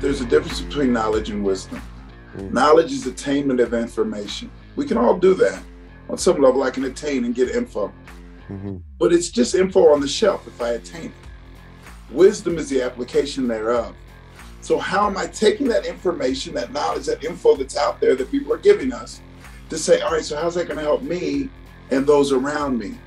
there's a difference between knowledge and wisdom. Knowledge is attainment of information. We can all do that. On some level, I can attain and get info. But it's just info on the shelf if I attain it. Wisdom is the application thereof. So how am I taking that information, that knowledge, that info that's out there that people are giving us to say, all right, so how's that going to help me and those around me?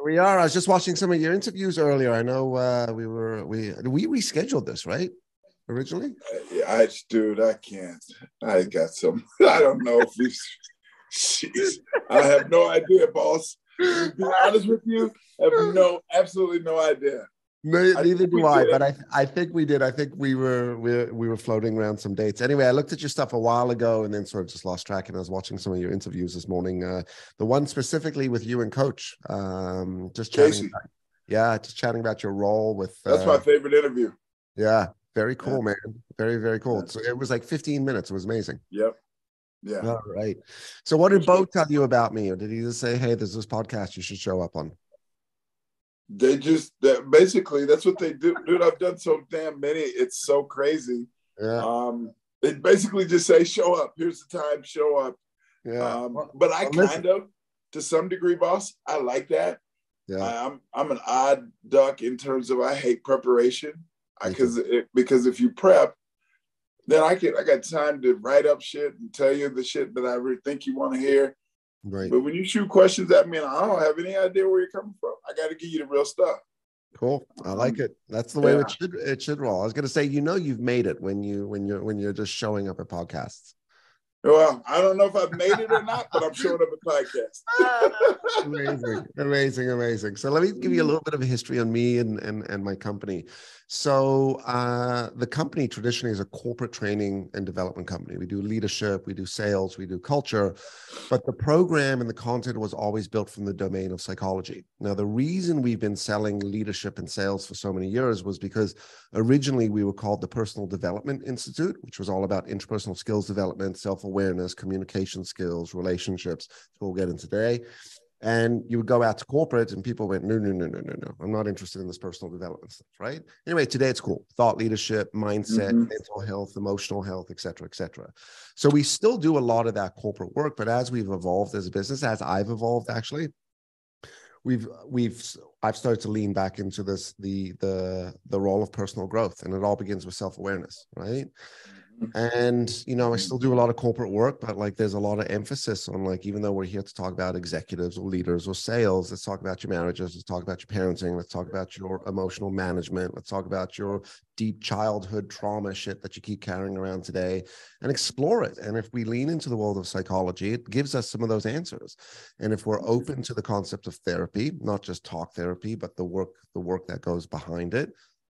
We are. I was just watching some of your interviews earlier. I know we rescheduled this, right? Originally? Dude, I can't. I got some. I don't know if we. Jeez, I have no idea, boss. To be honest with you, I have absolutely no idea. Neither do I, but I think we did. I think we were floating around some dates. Anyway, I looked at your stuff a while ago and then sort of just lost track. And I was watching some of your interviews this morning. The one specifically with you and Coach, just chatting. Just chatting about your role with. That's my favorite interview. Yeah, very cool, man. Very, very cool. Yeah. So it was like 15 minutes. It was amazing. Yep. Yeah. All right. So what did Bo tell you about me, or did he just say, "Hey, there's this podcast you should show up on"? Basically that's what they do. Dude, I've done so damn many. It's so crazy. Yeah. They basically just say, show up. Here's the time, show up. Yeah. But I kind of, to some degree, boss, I like that. Yeah. I'm an odd duck in terms of I hate preparation. Because if you prep, then I got time to write up shit and tell you the shit that I really think you want to hear. Right. But when you shoot questions at me and I don't have any idea where you're coming from, I got to give you the real stuff. Cool. I like it. That's the way it should roll. I was going to say, you've made it when you're just showing up at podcasts. Well, I don't know if I've made it or not, but I'm showing up at podcasts. Amazing. So let me give you a little bit of a history on me and my company. So the company traditionally is a corporate training and development company. We do leadership, we do sales, we do culture, but the program and the content was always built from the domain of psychology. Now, the reason we've been selling leadership and sales for so many years was because originally we were called the Personal Development Institute, which was all about interpersonal skills development, self-awareness, communication skills, relationships. So we'll get into today. And you would go out to corporate and people went, no. I'm not interested in this personal development stuff, right? Anyway, today it's cool. Thought leadership, mindset, mental health, emotional health, et cetera, et cetera. So we still do a lot of that corporate work, but as we've evolved as a business, as I've evolved, actually, I've started to lean back into this, the role of personal growth. And it all begins with self-awareness, right? And, I still do a lot of corporate work, but like there's a lot of emphasis on like, even though we're here to talk about executives or leaders or sales, let's talk about your marriages, let's talk about your parenting, let's talk about your emotional management, let's talk about your deep childhood trauma shit that you keep carrying around today and explore it. And if we lean into the world of psychology, it gives us some of those answers. And if we're open to the concept of therapy, not just talk therapy, but the work that goes behind it,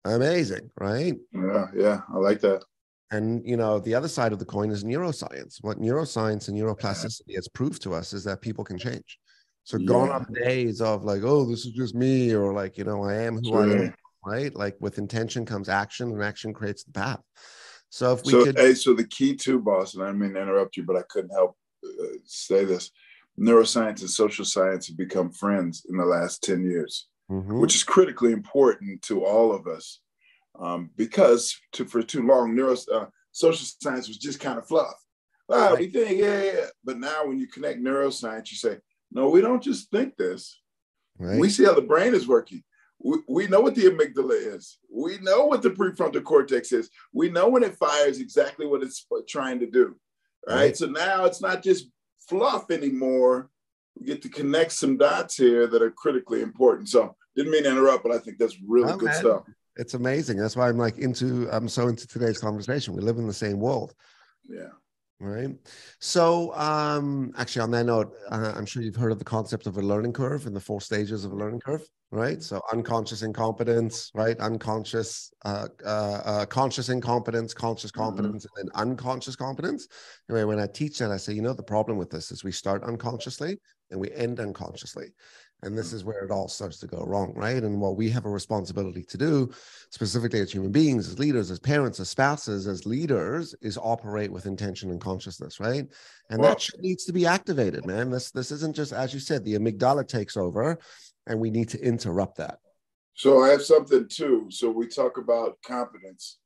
amazing, right? Yeah, I like that. And, the other side of the coin is neuroscience. What neuroscience and neuroplasticity has proved to us is that people can change. So gone are the days of like, oh, this is just me, or like, I am who I am, right? Like with intention comes action, and action creates the path. So if we so the key to, boss, and I didn't mean to interrupt you, but I couldn't help say this. Neuroscience and social science have become friends in the last 10 years, which is critically important to all of us. Because for too long, social science was just kind of fluff. We think, But now when you connect neuroscience, you say, no, we don't just think this. Right. We see how the brain is working. We know what the amygdala is. We know what the prefrontal cortex is. We know when it fires exactly what it's trying to do. Right? So now it's not just fluff anymore. We get to connect some dots here that are critically important. So didn't mean to interrupt, but I think that's really good stuff. It's amazing. That's why I'm so into today's conversation. We live in the same world. Yeah. Right. So actually on that note, I'm sure you've heard of the concept of a learning curve and the 4 stages of a learning curve, right? So unconscious incompetence, right? Unconscious, conscious incompetence, conscious competence, and then unconscious competence. Anyway, when I teach that, I say, the problem with this is we start unconsciously and we end unconsciously. And this is where it all starts to go wrong, right? And what we have a responsibility to do, specifically as human beings, as leaders, as parents, as spouses, as leaders, is operate with intention and consciousness, right? And that shit needs to be activated, man. This isn't just, as you said, the amygdala takes over, and we need to interrupt that. So I have something too. So we talk about competence.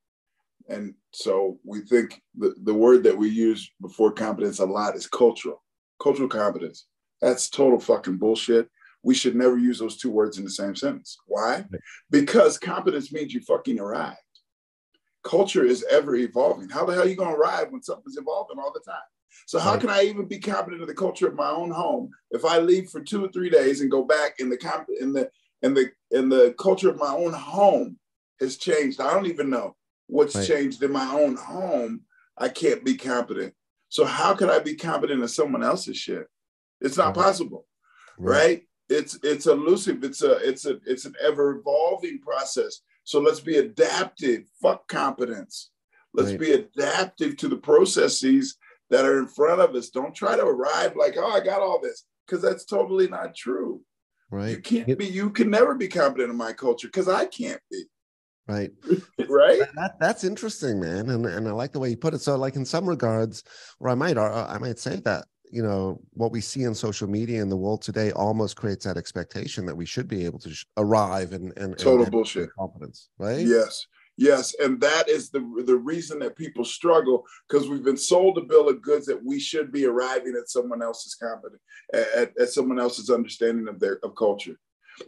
And so we think the word that we use before competence a lot is cultural competence. That's total fucking bullshit. We should never use those two words in the same sentence. Why? Because competence means you fucking arrived. Culture is ever evolving. How the hell are you going to arrive when something's evolving all the time? So how can I even be competent in the culture of my own home if I leave for 2 or 3 days and go back in the culture of my own home has changed? I don't even know what's changed in my own home. I can't be competent. So how can I be competent in someone else's shit? It's not possible, right? It's elusive. It's an ever evolving process. So let's be adaptive. Fuck competence. Let's be adaptive to the processes that are in front of us. Don't try to arrive like, oh, I got all this, because that's totally not true. Right. You can't be. You can never be competent in my culture because I can't be. Right. Right. That's interesting, man. And I like the way you put it. So like in some regards, or I might say that, you know, what we see in social media in the world today almost creates that expectation that we should be able to arrive and total bullshit competence, right? Yes, and that is the reason that people struggle, because we've been sold a bill of goods that we should be arriving at someone else's competence, at someone else's understanding of culture,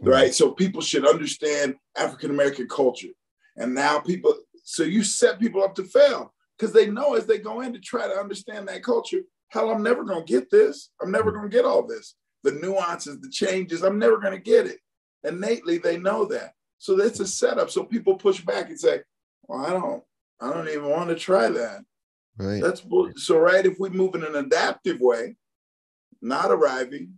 right? So people should understand African American culture, and now so you set people up to fail because they know as they go in to try to understand that culture. Hell, I'm never going to get this. I'm never going to get all this. The nuances, the changes, I'm never going to get it. Innately, they know that. So that's a setup. So people push back and say, well, I don't even want to try that. Right. So, right, if we move in an adaptive way, not arriving,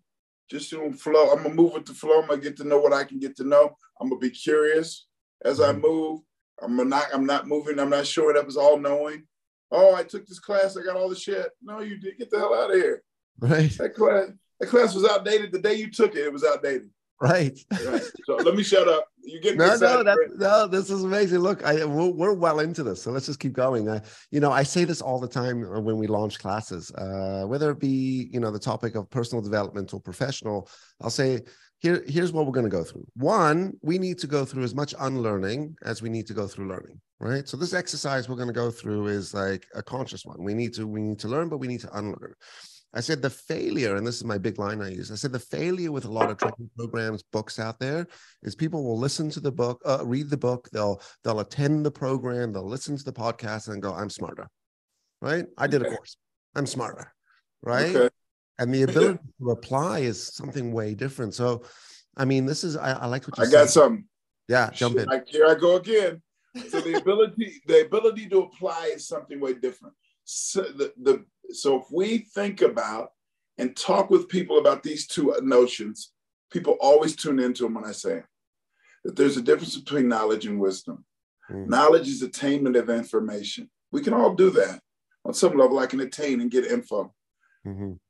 just doing flow, I'm going to move with the flow. I'm going to get to know what I can get to know. I'm going to be curious as I move. I'm not moving. I'm not showing up as all knowing. Oh, I took this class. I got all the shit. No, you did. Get the hell out of here. Right. That class was outdated. The day you took it, it was outdated. Right. So let me shut up. You get no. This is amazing. Look, we're well into this, so let's just keep going. I say this all the time when we launch classes, whether it be the topic of personal development or professional. I'll say here's what we're going to go through. One, we need to go through as much unlearning as we need to go through learning. Right. So this exercise we're going to go through is like a conscious one. We need to learn, but we need to unlearn. I said the failure, and this is my big line I use. I said the failure with a lot of training programs, books out there, is people will listen to the book, read the book, they'll attend the program, they'll listen to the podcast, and go, "I'm smarter." Right? I did a course. I'm smarter. Right? Okay. And the ability to apply is something way different. So, I mean, this is I like what you said. I got something. Yeah, jump in. Here I go again. So the ability to apply is something way different. So if we think about and talk with people about these two notions, people always tune into them when I say that there's a difference between knowledge and wisdom. Knowledge is attainment of information. We can all do that. On some level, I can attain and get info.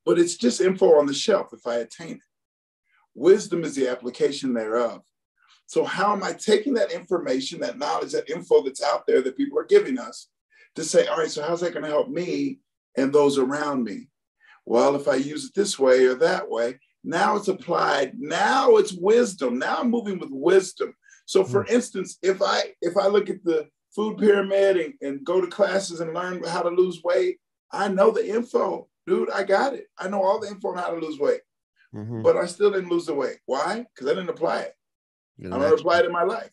But it's just info on the shelf if I attain it. Wisdom is the application thereof. So how am I taking that information, that knowledge, that info that's out there that people are giving us to say, all right, so how's that going to help me and those around me? Well, if I use it this way or that way, now it's applied. Now it's wisdom. Now I'm moving with wisdom. So for instance, if I look at the food pyramid and go to classes and learn how to lose weight, I know the info. Dude, I got it. I know all the info on how to lose weight. But I still didn't lose the weight. Why? Because I didn't apply it. I'm going to apply it in my life.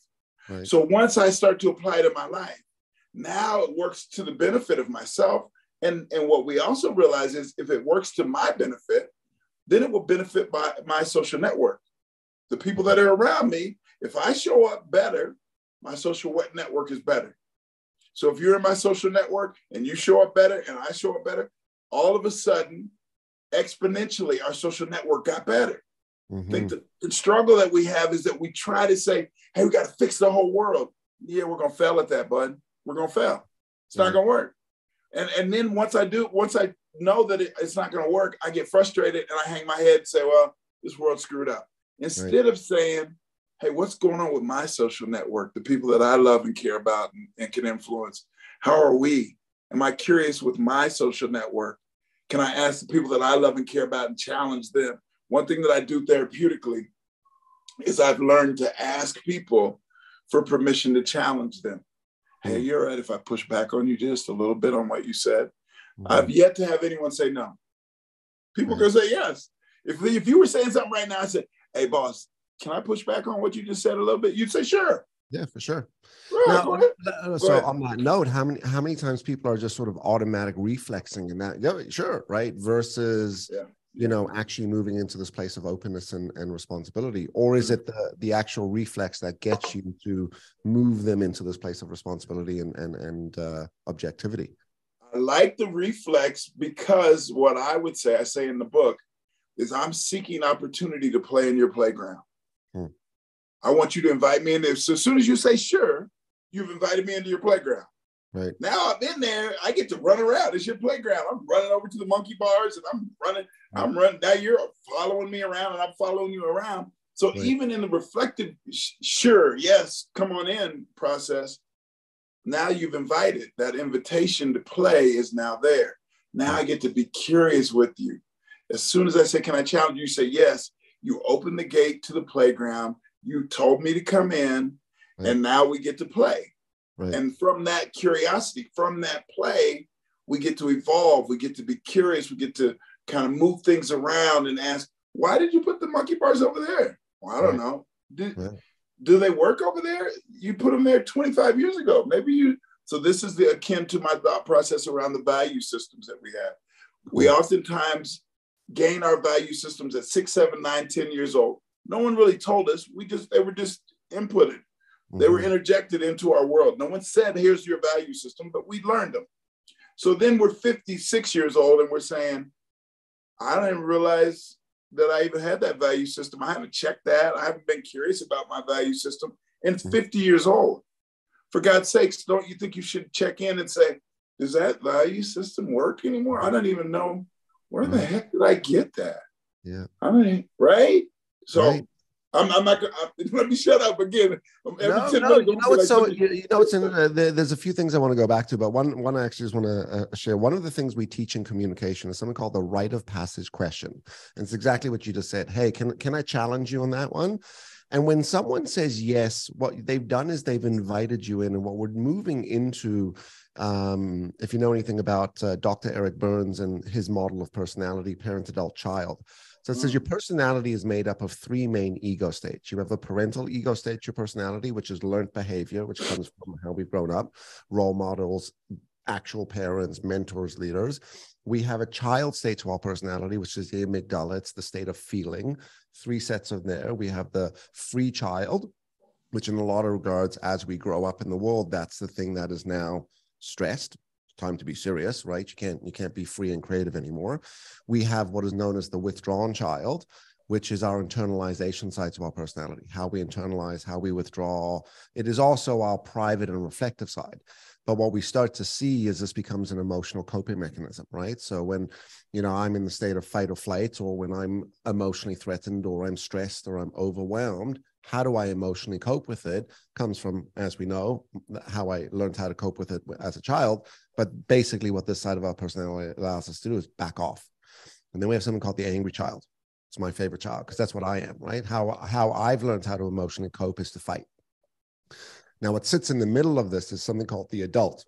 Right. So once I start to apply it in my life, now it works to the benefit of myself. And what we also realize is if it works to my benefit, then it will benefit my social network. The people that are around me, if I show up better, my social network is better. So if you're in my social network and you show up better and I show up better, all of a sudden, exponentially, our social network got better. I think the struggle that we have is that we try to say, hey, we got to fix the whole world. Yeah, we're going to fail at that, bud. We're going to fail. It's not going to work. And then once I know that it's not going to work, I get frustrated and I hang my head and say, well, this world's screwed up. Instead of saying, hey, what's going on with my social network, the people that I love and care about and can influence? How are we? Am I curious with my social network? Can I ask the people that I love and care about and challenge them? One thing that I do therapeutically is I've learned to ask people for permission to challenge them. Hey, you're right if I push back on you just a little bit on what you said. I've yet to have anyone say no. People can say yes. If you were saying something right now, I said, hey, boss, can I push back on what you just said a little bit? You'd say, sure. Yeah, for sure. Right, now, so on that note, how many times people are just sort of automatic reflexing in that? Yeah, sure, right? Versus, actually moving into this place of openness and responsibility, or is it the actual reflex that gets you to move them into this place of responsibility and objectivity? I like the reflex because what I would say, I say in the book, is I'm seeking opportunity to play in your playground. I want you to invite me in there. So as soon as you say sure, you've invited me into your playground. Right. Now I'm in there, I get to run around. It's your playground. I'm running over to the monkey bars and I'm running. Now you're following me around and I'm following you around. So even in the reflective, sure, yes, come on in process, now you've invited. That invitation to play is now there. Now I get to be curious with you. As soon as I say, can I challenge you? You say yes. You open the gate to the playground. You told me to come in, and now we get to play. And from that curiosity, from that play, we get to evolve. We get to be curious. We get to kind of move things around and ask, why did you put the monkey bars over there? Well, I don't know. Do they work over there? You put them there 25 years ago. So this is akin to my thought process around the value systems that we have. We oftentimes gain our value systems at 6, 7, 9, 10 years old. No one really told us. They were just inputted. They were interjected into our world. No one said, here's your value system, but we learned them. So then we're 56 years old and we're saying, I didn't realize that I even had that value system. I haven't checked that. I haven't been curious about my value system. And 50 years old. For God's sakes, don't you think you should check in and say, does that value system work anymore? I don't even know. Where the heck did I get that? Yeah. I mean, right? So I'm not going to, let me shut up again. There's a few things I want to go back to, but one I actually just want to share. One of the things we teach in communication is something called the rite of passage question. And it's exactly what you just said. Hey, can I challenge you on that one? And when someone says yes, what they've done is they've invited you in. And what we're moving into, if you know anything about Dr. Eric Burns and his model of personality, parent, adult, child. So it says your personality is made up of 3 main ego states. You have the parental ego state, your personality, which is learned behavior, which comes from how we've grown up, role models, actual parents, mentors, leaders. We have a child state to our personality, which is the amygdala. It's the state of feeling. 3 sets of there. We have the free child, which in a lot of regards, as we grow up in the world, that's the thing that is now stressed. Time to be serious, right? You can't be free and creative anymore. We have what is known as the withdrawn child, which is our internalization side to our personality, how we internalize, how we withdraw. It is also our private and reflective side. But what we start to see is this becomes an emotional coping mechanism, right? So when, I'm in the state of fight or flight, or when I'm emotionally threatened, or I'm stressed, or I'm overwhelmed, how do I emotionally cope with it? Comes from, as we know, how I learned how to cope with it as a child. But basically what this side of our personality allows us to do is back off. And then we have something called the angry child. It's my favorite child because that's what I am, right? How I've learned how to emotionally cope is to fight. Now, what sits in the middle of this is something called the adult.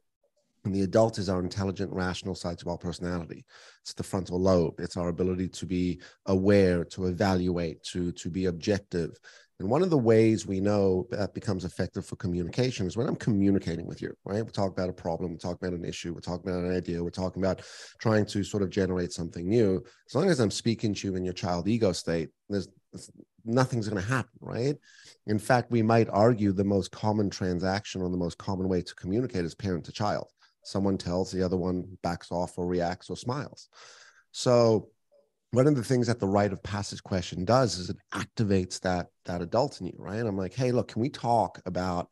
And the adult is our intelligent, rational side of our personality. It's the frontal lobe. It's our ability to be aware, to evaluate, to be objective. And one of the ways we know that becomes effective for communication is when I'm communicating with you, right? We talk about a problem, we talk about an issue, we're talking about an idea, we're talking about trying to sort of generate something new. As long as I'm speaking to you in your child ego state, nothing's going to happen, right? In fact, we might argue the most common transaction or the most common way to communicate is parent to child. Someone tells, the other one backs off or reacts or smiles. So one of the things that the rite of passage question does is it activates that adult in you, right? I'm like, hey, look, can we talk about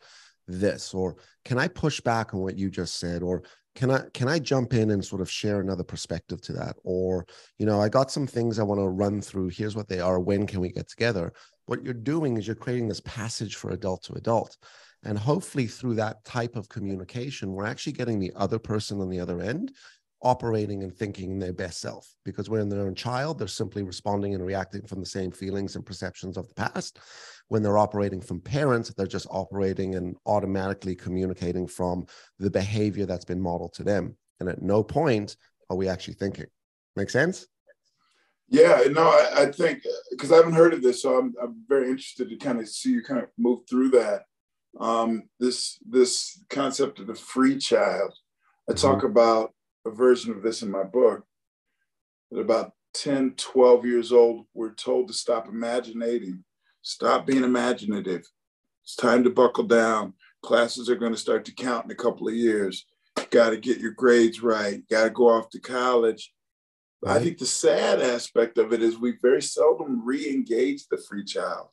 this? Or can I push back on what you just said? Or can I jump in and sort of share another perspective to that? Or, I got some things I want to run through. Here's what they are. When can we get together? What you're doing is you're creating this passage for adult to adult. And hopefully through that type of communication, we're actually getting the other person on the other end operating and thinking in their best self. Because when they're a child, they're simply responding and reacting from the same feelings and perceptions of the past. When they're operating from parents, they're just operating and automatically communicating from the behavior that's been modeled to them. And at no point are we actually thinking. Make sense? Yeah, no, I think, because I haven't heard of this, so I'm very interested to kind of see you kind of move through that. This concept of the free child. I talk about a version of this in my book. At about 10, 12 years old, we're told to stop imaginating, stop being imaginative. It's time to buckle down. Classes are going to start to count in a couple of years. You got to get your grades right. You got to go off to college. Right. I think the sad aspect of it is we very seldom re-engage the free child.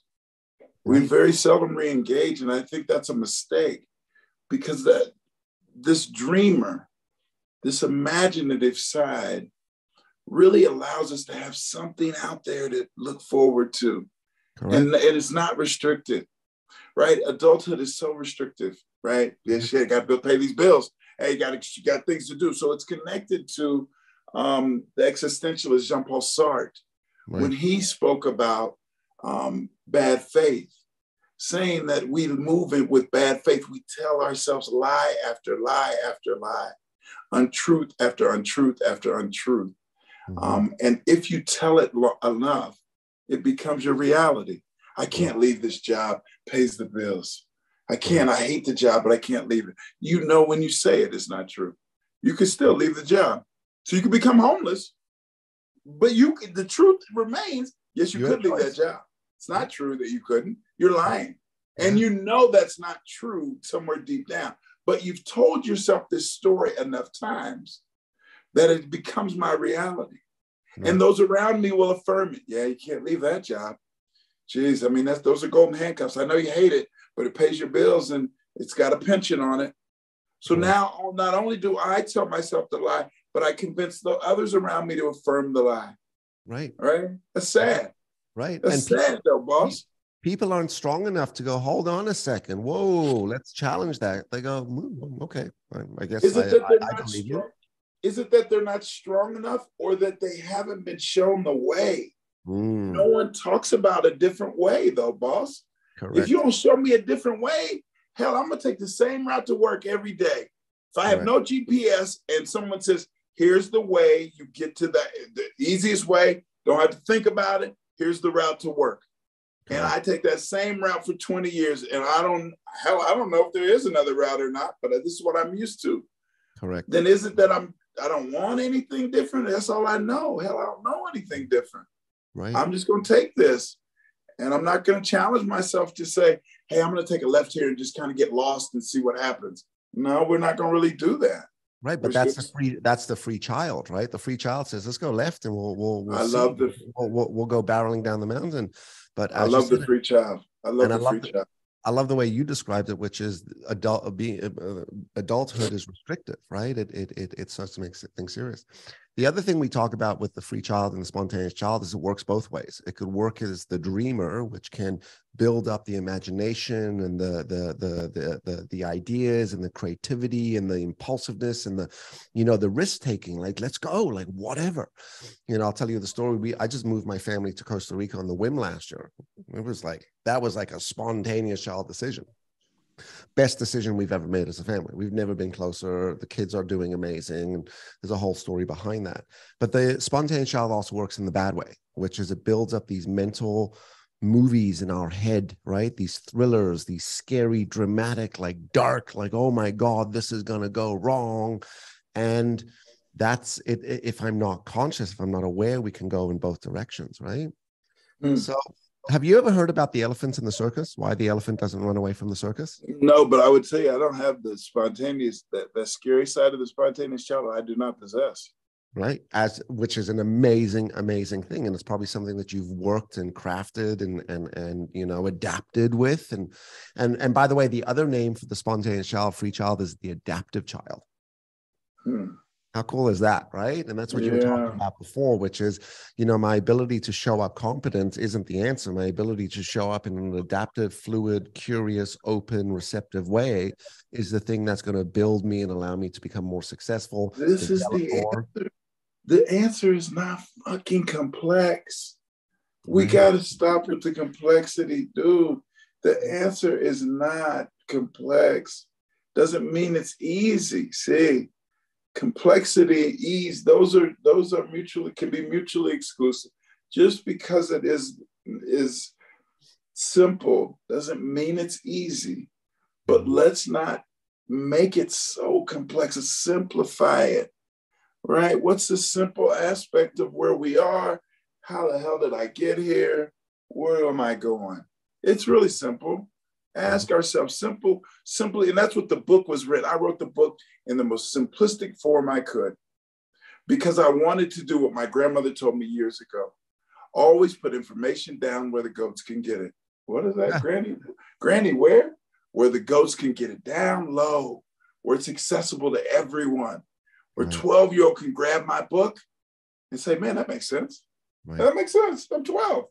We very seldom re-engage, and I think that's a mistake, because this dreamer, this imaginative side really allows us to have something out there to look forward to. Correct. And it's not restricted, right? Adulthood is so restrictive, right? Yeah, shit, got to pay these bills. Hey, you got things to do. So it's connected to the existentialist Jean-Paul Sartre, when he spoke about bad faith, saying that we move it with bad faith. We tell ourselves lie after lie after lie, untruth after untruth after untruth. And if you tell it enough, it becomes your reality. I can't leave this job, pays the bills. I hate the job, but I can't leave it. When you say it, it's not true. You can still leave the job. So you can become homeless, but the truth remains, yes, you could leave that job. It's not true that you couldn't. You're lying. And that's not true somewhere deep down. But you've told yourself this story enough times that it becomes my reality. And those around me will affirm it. Yeah, you can't leave that job. Geez, I mean, those are golden handcuffs. I know you hate it, but it pays your bills and it's got a pension on it. So now not only do I tell myself the lie, but I convince the others around me to affirm the lie. Right. That's sad. Right. That's sad though, boss. People aren't strong enough to go, hold on a second. Whoa, let's challenge that. They go, okay, I guess I believe you. Is it that they're not strong enough, or that they haven't been shown the way? No one talks about a different way though, boss. Correct. If you don't show me a different way, hell, I'm going to take the same route to work every day. If I have no GPS and someone says, here's the way you get to the easiest way, don't have to think about it, here's the route to work. And I take that same route for 20 years, and I don't know if there is another route or not, but this is what I'm used to. Correct. Then is it that I don't want anything different? That's all I know. Hell, I don't know anything different. Right. I'm just going to take this, and I'm not going to challenge myself to say, hey, I'm going to take a left here and just kind of get lost and see what happens. No, we're not going to really do that. Right, but that's the free child, right? The free child says, "Let's go left, and we'll we'll go barreling down the mountain." But I love the free child. I love the free child. I love the way you described it, which is adulthood is restrictive, right? It starts to make things serious. The other thing we talk about with the free child and the spontaneous child is it works both ways. It could work as the dreamer, which can build up the imagination and the ideas and the creativity and the impulsiveness and the risk taking. Like, let's go, like whatever. I'll tell you the story. I just moved my family to Costa Rica on the whim last year. That was like a spontaneous child decision. Best decision we've ever made as a family. We've never been closer. The kids are doing amazing. And there's a whole story behind that. But the spontaneous child also works in the bad way, which is it builds up these mental movies in our head, right? These thrillers, these scary, dramatic, like dark, like, oh my God, this is going to go wrong. And that's it. If I'm not conscious, if I'm not aware, we can go in both directions, right? So have you ever heard about the elephants in the circus? Why the elephant doesn't run away from the circus? No, but I would tell you, I don't have the spontaneous, that scary side of the spontaneous child I do not possess. Right. Which is an amazing, amazing thing. And it's probably something that you've worked and crafted and adapted with. And by the way, the other name for the spontaneous child, free child, is the adaptive child. How cool is that, right? And that's what you were talking Yeah. about before, which is, you know, my ability to show up competent isn't the answer. My ability to show up in an adaptive, fluid, curious, open, receptive way is the thing that's going to build me and allow me to become more successful, This is develop the more. answer. The answer is not fucking complex. We Right. got to stop with the complexity, dude. The answer is not complex. Doesn't mean it's easy. See, complexity and ease, those are mutually, can be mutually exclusive. Just because it is simple doesn't mean it's easy. But let's not make it so complex. Let's simplify it. Right? What's the simple aspect of where we are? How the hell did I get here? Where am I going? It's really simple. Ask ourselves simply, and that's what the book was written. I wrote the book in the most simplistic form I could because I wanted to do what my grandmother told me years ago. Always put information down where the goats can get it. What is that, Granny? Granny, where? Where the goats can get it, down low, where it's accessible to everyone. Where 12-year-old can grab my book and say, man, that makes sense. Right. That makes sense. I'm 12.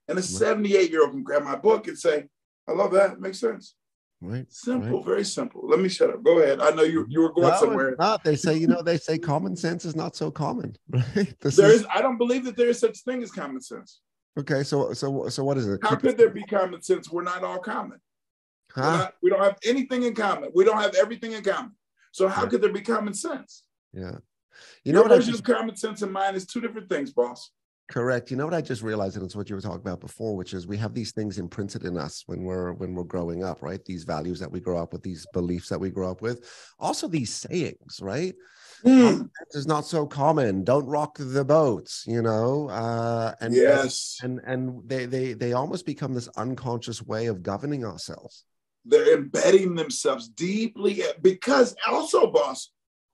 And a 78-year-old can grab my book and say, I love that. It makes sense. Right. Simple, very simple. Let me shut up. Go ahead. I know you were going somewhere. It's not. They say, they say common sense is not so common, right? I don't believe that there is such thing as common sense. Okay. So what is it? How could there be common sense? We're not all common. We don't have anything in common. We don't have everything in common. So how could there be common sense? Yeah. Your version of common sense and mine is two different things, boss. Correct. You know what I just realized, and it's what you were talking about before, which is we have these things imprinted in us when we're growing up, right? These values that we grow up with, these beliefs that we grow up with, also these sayings, right? Common sense is not so common. Don't rock the boats, and yes, and they almost become this unconscious way of governing ourselves. They're embedding themselves deeply because also, boss,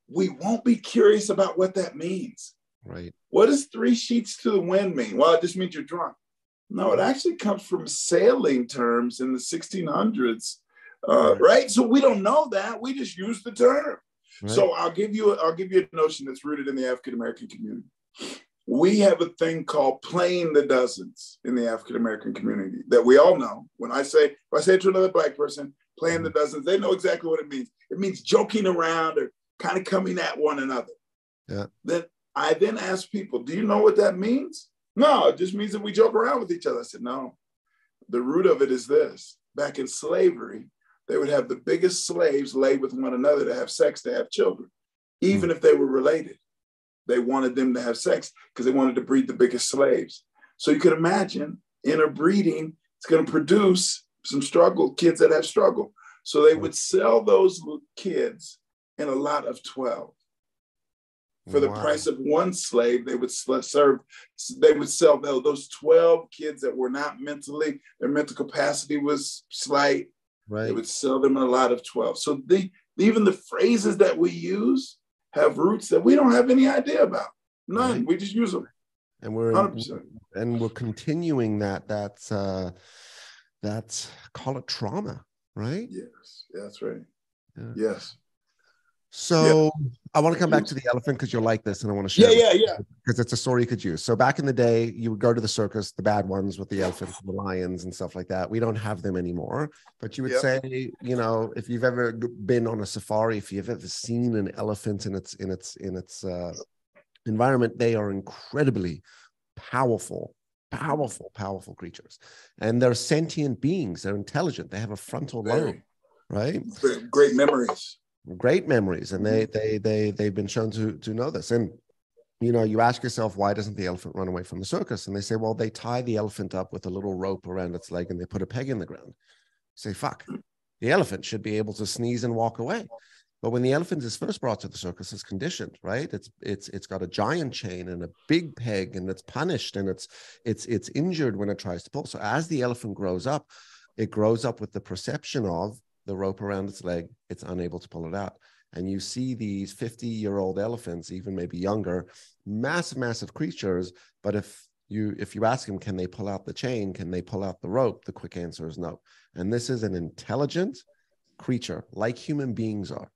we won't be curious about what that means. Right. What does 3 sheets to the wind mean? Well, it just means you're drunk. No, it actually comes from sailing terms in the 1600s, right? So we don't know that. We just use the term. Right. So I'll give you a notion that's rooted in the African American community. We have a thing called playing the dozens in the African American community that we all know. If I say it to another Black person, playing the dozens, they know exactly what it means. It means joking around or kind of coming at one another. Yeah. Then I ask people, do you know what that means? No, it just means that we joke around with each other. I said, no, the root of it is this. Back in slavery, they would have the biggest slaves lay with one another to have sex, to have children, even if they were related. They wanted them to have sex because they wanted to breed the biggest slaves. So you could imagine interbreeding, it's going to produce some kids that have struggle. So they would sell those kids in a lot of 12. For the price of one slave, they would sell those 12 kids that were not their mental capacity was slight. Right. They would sell them in a lot of 12. So even the phrases that we use have roots that we don't have any idea about. None. Right. We just use them. And we're 100%. Continuing that's call it trauma, right? Yes, that's right. Yeah. Yes. So I want to come back to the elephant because you'll like this and I want to share because it's a story you could use. So back in the day, you would go to the circus, the bad ones with the elephants and the lions and stuff like that. We don't have them anymore, but you would say, if you've ever been on a safari, if you've ever seen an elephant in its environment, they are incredibly powerful creatures. And they're sentient beings. They're intelligent. They have a frontal lobe, right? Great memories. Great memories, and they've been shown to know this. And you ask yourself, why doesn't the elephant run away from the circus? And they say, well, they tie the elephant up with a little rope around its leg and they put a peg in the ground. You say, fuck, the elephant should be able to sneeze and walk away. But when the elephant is first brought to the circus, it's conditioned, right? It's got a giant chain and a big peg, and it's punished and it's injured when it tries to pull. So as the elephant grows up, it grows up with the perception of the rope around its leg, it's unable to pull it out. And you see these 50-year-old elephants, even maybe younger, massive creatures. But if you ask them, can they pull out the chain? Can they pull out the rope? The quick answer is no. And this is an intelligent creature like human beings are.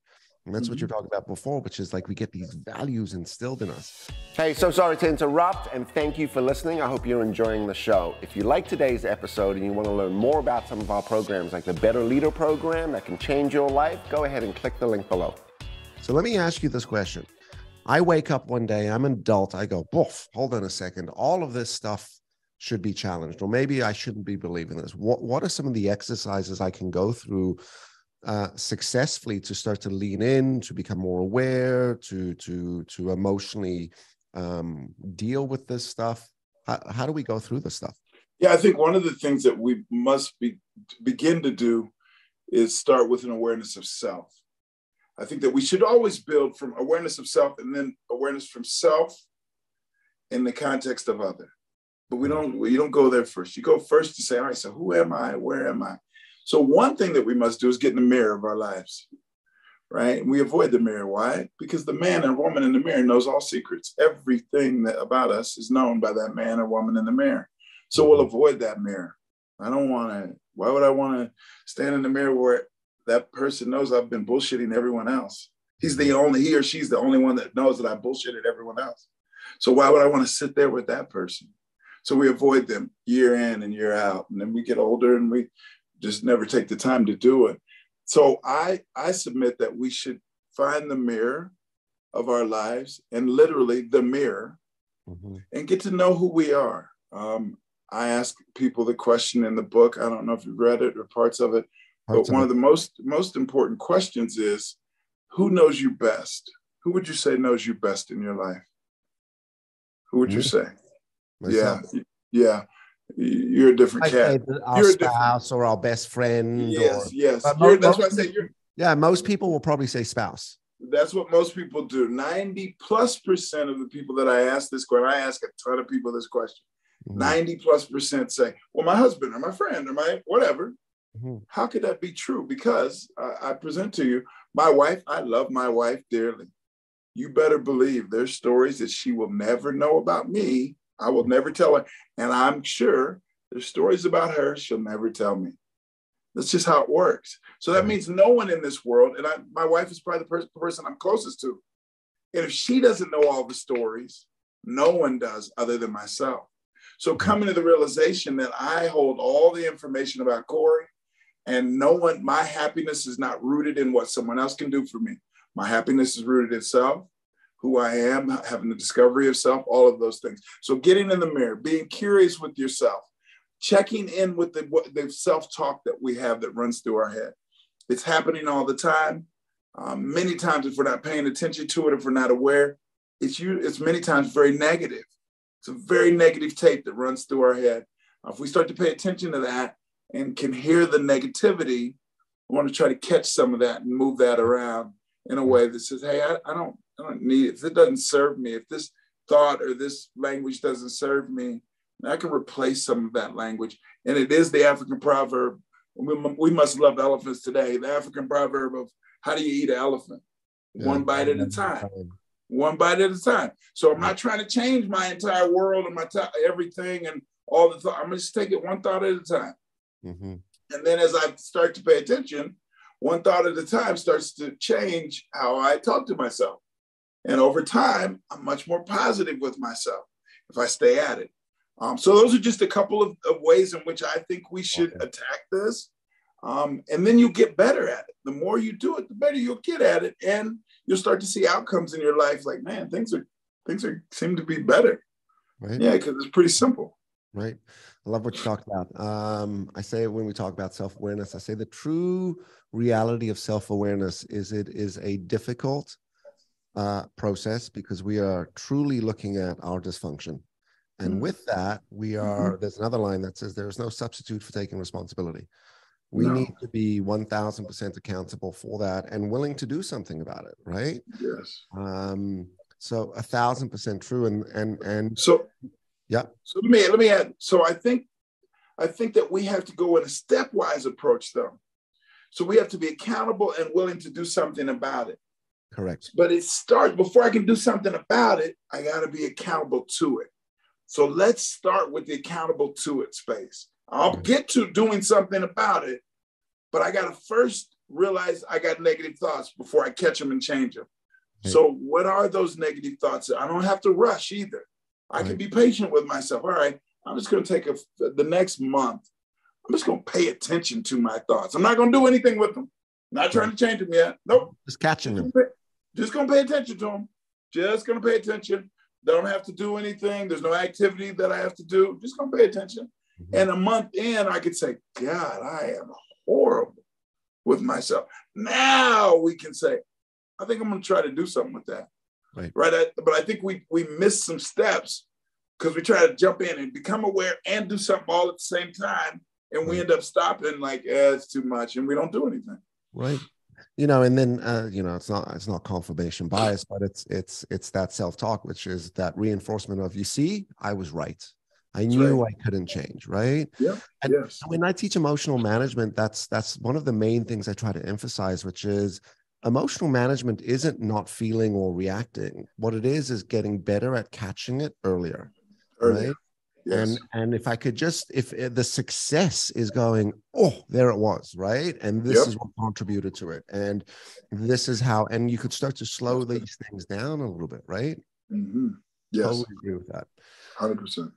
And that's what you're talking about before, which is like we get these values instilled in us. Hey, so sorry to interrupt, and thank you for listening. I hope you're enjoying the show. If you like today's episode and you want to learn more about some of our programs, like the Better Leader program that can change your life, go ahead and click the link below. So let me ask you this question. I wake up one day, I'm an adult, I go, boof, hold on a second. All of this stuff should be challenged, or maybe I shouldn't be believing this. What are some of the exercises I can go through successfully to start to lean in, to become more aware, to emotionally deal with this stuff? How do we go through this stuff? Yeah, I think one of the things that we must begin to do is start with an awareness of self. I think that we should always build from awareness of self and then awareness from self in the context of other. But you don't go there first. You go first to say, all right, so who am I? Where am I? So one thing that we must do is get in the mirror of our lives, right? And we avoid the mirror. Why? Because the man or woman in the mirror knows all secrets. Everything about us is known by that man or woman in the mirror. So we'll avoid that mirror. Why would I want to stand in the mirror where that person knows I've been bullshitting everyone else? He or she's the only one that knows that I bullshitted everyone else. So why would I want to sit there with that person? So we avoid them year in and year out. And then we get older and we just never take the time to do it. So I submit that we should find the mirror of our lives, and literally the mirror, and get to know who we are. I ask people the question in the book. I don't know if you've read it or parts of it, but one of the most important questions is, who knows you best? Who would you say knows you best in your life? Who would you say? Myself. Yeah. You're a different cat. Our spouse or our best friend. Yes. That's why I say most people will probably say spouse. That's what most people do. 90+% of the people that I ask this question, I ask a ton of people this question. 90+% say, well, my husband or my friend or my whatever. How could that be true? Because I present to you, my wife, I love my wife dearly. You better believe there's stories that she will never know about me. I will never tell her. And I'm sure there's stories about her she'll never tell me. That's just how it works. So that means no one in this world, and my wife is probably the person I'm closest to. And if she doesn't know all the stories, no one does other than myself. So coming to the realization that I hold all the information about Corey, and my happiness is not rooted in what someone else can do for me. My happiness is rooted in self, who I am, having the discovery of self, all of those things. So getting in the mirror, being curious with yourself, checking in with the self-talk that we have that runs through our head. It's happening all the time. Many times, if we're not paying attention to it, if we're not aware, it's many times very negative. It's a very negative tape that runs through our head. If we start to pay attention to that and can hear the negativity, we want to try to catch some of that and move that around in a way that says, hey, I don't need it. If it doesn't serve me, if this thought or this language doesn't serve me, I can replace some of that language. And it is the African proverb. We must love elephants today. The African proverb of how do you eat an elephant? One bite at a time. One bite at a time. So I'm not trying to change my entire world and everything and all the thought. I'm going to just take it one thought at a time. And then as I start to pay attention, one thought at a time starts to change how I talk to myself. And over time, I'm much more positive with myself if I stay at it. So those are just a couple of ways in which I think we should attack this. And then you get better at it. The more you do it, the better you'll get at it. And you'll start to see outcomes in your life like, man, things seem to be better. Right. Yeah, because it's pretty simple. Right. I love what you talked about. I say when we talk about self-awareness, I say the true reality of self-awareness is it is a difficult process because we are truly looking at our dysfunction. And with that, there's another line that says there is no substitute for taking responsibility. We need to be 1000% accountable for that and willing to do something about it, right? Yes. So 1000% true. And so yeah. So let me add. So I think that we have to go in a stepwise approach, though. So we have to be accountable and willing to do something about it. Correct. But it starts before I can do something about it. I got to be accountable to it. So let's start with the accountable to it space. I'll get to doing something about it, but I got to first realize I got negative thoughts before I catch them and change them. So what are those negative thoughts? I don't have to rush either. I can be patient with myself. All right, I'm just going to take the next month. I'm just going to pay attention to my thoughts. I'm not going to do anything with them. Not trying to change them yet. Nope. Just catching them. Just going to pay attention to them. Just going to pay attention. Don't have to do anything. There's no activity that I have to do. Just going to pay attention. And a month in, I could say, God, I am horrible with myself. Now we can say, I think I'm going to try to do something with that. Right. But I think we miss some steps because we try to jump in and become aware and do something all at the same time. And we end up stopping like, it's too much. And we don't do anything. Right. And then, it's not confirmation bias, but it's that self-talk, which is that reinforcement of, you see, I was right. I knew I couldn't change. Right. Yeah. And when I teach emotional management, that's one of the main things I try to emphasize, which is emotional management isn't not feeling or reacting. What it is getting better at catching it earlier. Right. Yes. And if I could if the success is going, oh, there it was, right? And this is what contributed to it. And this is how, and you could start to slow these things down a little bit, right? Mm-hmm. Yes. Totally agree with that. 100%.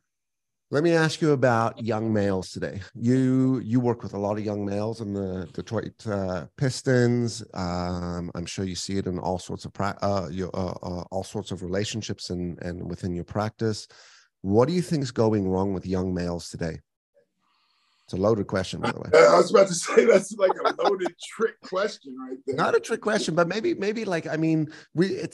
Let me ask you about young males today. You work with a lot of young males in the Detroit Pistons. I'm sure you see it in all sorts of relationships and within your practice. What do you think is going wrong with young males today? It's a loaded question, by the way. I was about to say that's like a loaded trick question right there. Not a trick question, but maybe like, I mean, okay.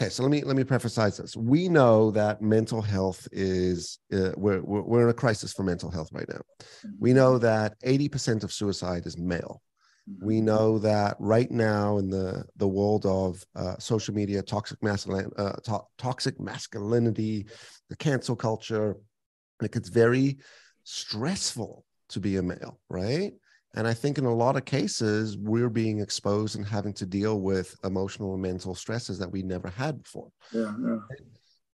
So let me preface this. We know that mental health is we're in a crisis for mental health right now. We know that 80% of suicide is male. We know that right now in the world of social media, toxic masculinity, the cancel culture, like it's very stressful to be a male, right? And I think in a lot of cases, we're being exposed and having to deal with emotional and mental stresses that we never had before. Yeah.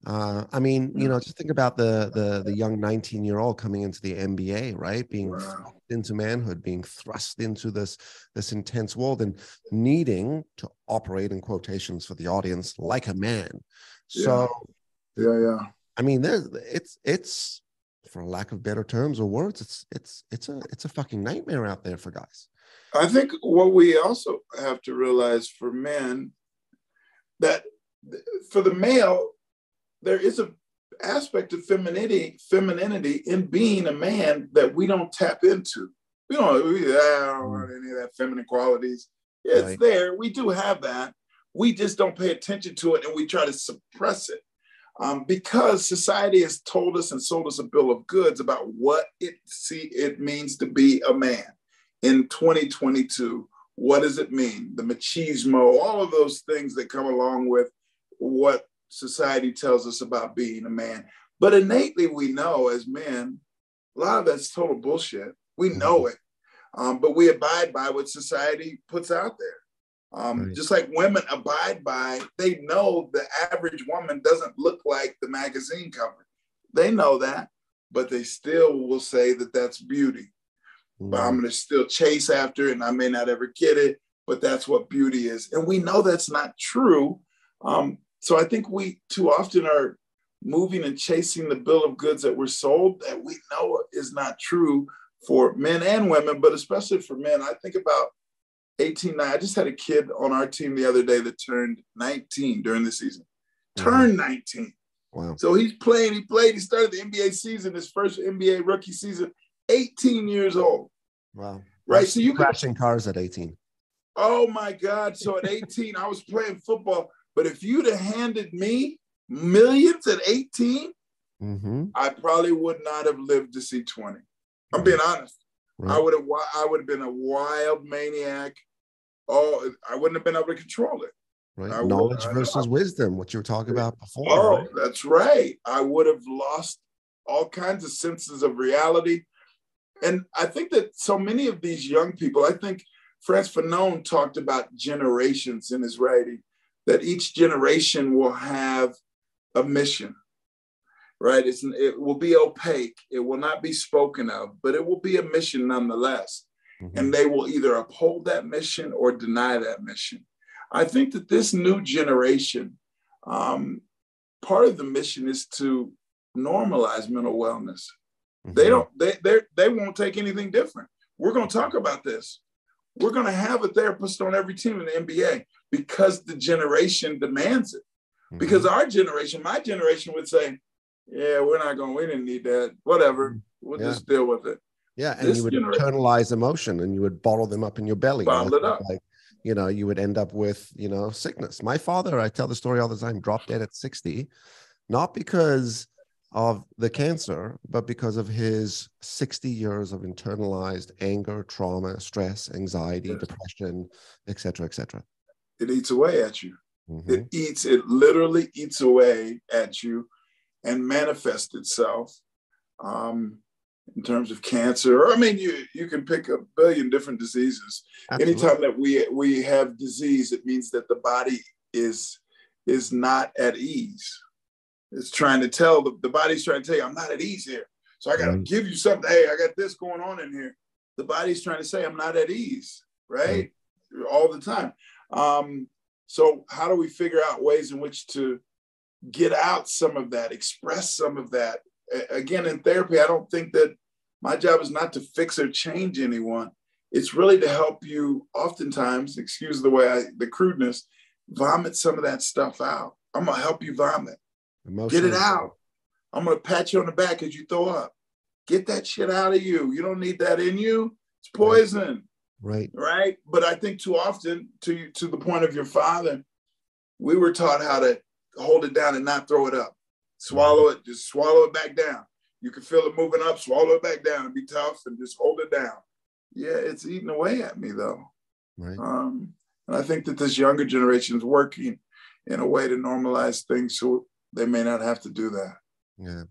I mean, just think about the young 19-year-old coming into the NBA, right? Being thrust into manhood, being thrust into this intense world and needing to operate, in quotations for the audience, like a man. So, I mean, it's for lack of better terms or words, it's a fucking nightmare out there for guys. I think what we also have to realize for men, that for the male, there is an aspect of femininity in being a man that we don't tap into. I don't want any of that feminine qualities. Yeah, it's there. We do have that. We just don't pay attention to it, and we try to suppress it. Because society has told us and sold us a bill of goods about what it means to be a man in 2022. What does it mean? The machismo, all of those things that come along with what society tells us about being a man. But innately, we know as men, a lot of that's total bullshit. We know it, but we abide by what society puts out there. Just like women abide by, they know the average woman doesn't look like the magazine cover. They know that, but they still will say that that's beauty. But I'm going to still chase after it, and I may not ever get it, but that's what beauty is. And we know that's not true. So I think we too often are moving and chasing the bill of goods that we're sold that we know is not true for men and women, but especially for men. I think about 18. I just had a kid on our team the other day that turned 19 during the season. Turned 19. Wow. So he started the NBA season, his first NBA rookie season, 18 years old. Wow. Right. So you crashing cars at 18. Oh my God. So at 18, I was playing football. But if you'd have handed me millions at 18, I probably would not have lived to see 20. I'm being honest. Right. I would have been a wild maniac. Oh, I wouldn't have been able to control it. Right. Knowledge versus wisdom, what you were talking about before. Oh, right? That's right. I would have lost all kinds of senses of reality. And I think that so many of these young people, I think Frantz Fanon talked about generations in his writing, that each generation will have a mission, right? It will be opaque. It will not be spoken of, but it will be a mission nonetheless. and they will either uphold that mission or deny that mission. I think that this new generation, part of the mission is to normalize mental wellness. They won't take anything different. We're going to talk about this. We're going to have a therapist on every team in the NBA because the generation demands it. Because our generation, my generation would say, yeah, we didn't need that. Whatever. We'll just deal with it. Yeah. And you would internalize emotion and you would bottle them up in your belly. Bottle it up. Like, you would end up with, sickness. My father, I tell the story all the time, dropped dead at 60, not because of the cancer, but because of his 60 years of internalized anger, trauma, stress, anxiety, depression, et cetera, et cetera. It eats away at you. It literally eats away at you and manifests itself in terms of cancer. I mean, you can pick a billion different diseases. Absolutely. Anytime that we have disease, it means that the body is not at ease. It's trying to tell, the body's trying to tell you, I'm not at ease here. So I got to give you something. Hey, I got this going on in here. The body's trying to say, I'm not at ease, right? All the time. So how do we figure out ways in which to get out some of that, express some of that? Again, in therapy, I don't think that my job is not to fix or change anyone. It's really to help you oftentimes, excuse the crudeness, vomit some of that stuff out. I'm going to help you vomit. Get it out. I'm going to pat you on the back as you throw up. Get that shit out of you. You don't need that in you. It's poison. Right. But I think too often, to the point of your father, we were taught how to hold it down and not throw it up. Swallow it. Just swallow it back down. You can feel it moving up. Swallow it back down and be tough and just hold it down. Yeah, it's eating away at me, though. Right. And I think that this younger generation is working in a way to normalize things so they may not have to do that. Yeah,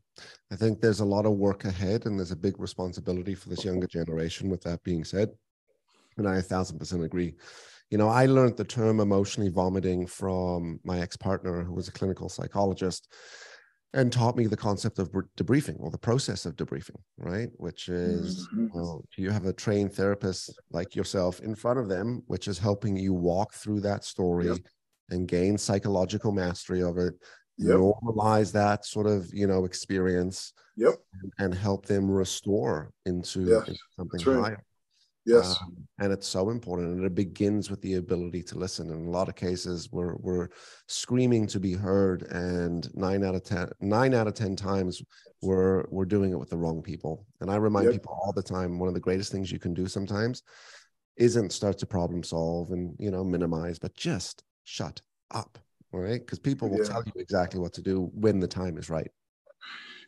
I think there's a lot of work ahead and there's a big responsibility for this younger generation with that being said. And I 1000% agree. I learned the term emotionally vomiting from my ex-partner who was a clinical psychologist and taught me the concept of debriefing or the process of debriefing, right? Which is, you have a trained therapist like yourself in front of them, which is helping you walk through that story and gain psychological mastery of it, normalize that sort of, experience and help them restore into something higher. Yes. And it's so important. And it begins with the ability to listen. In a lot of cases, we're screaming to be heard. And 9 out of 10 times we're doing it with the wrong people. And I remind people all the time, one of the greatest things you can do sometimes isn't start to problem solve and, minimize, but just shut up. All right. Because people will tell you exactly what to do when the time is right.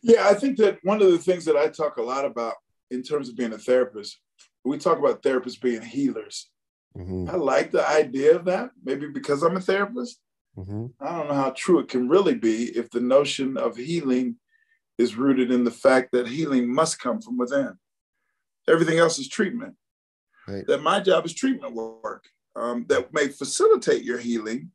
Yeah. I think that one of the things that I talk a lot about in terms of being a therapist, we talk about therapists being healers. I like the idea of that, maybe because I'm a therapist. I don't know how true it can really be if the notion of healing is rooted in the fact that healing must come from within. Everything else is treatment. Right. That my job is treatment work that may facilitate your healing.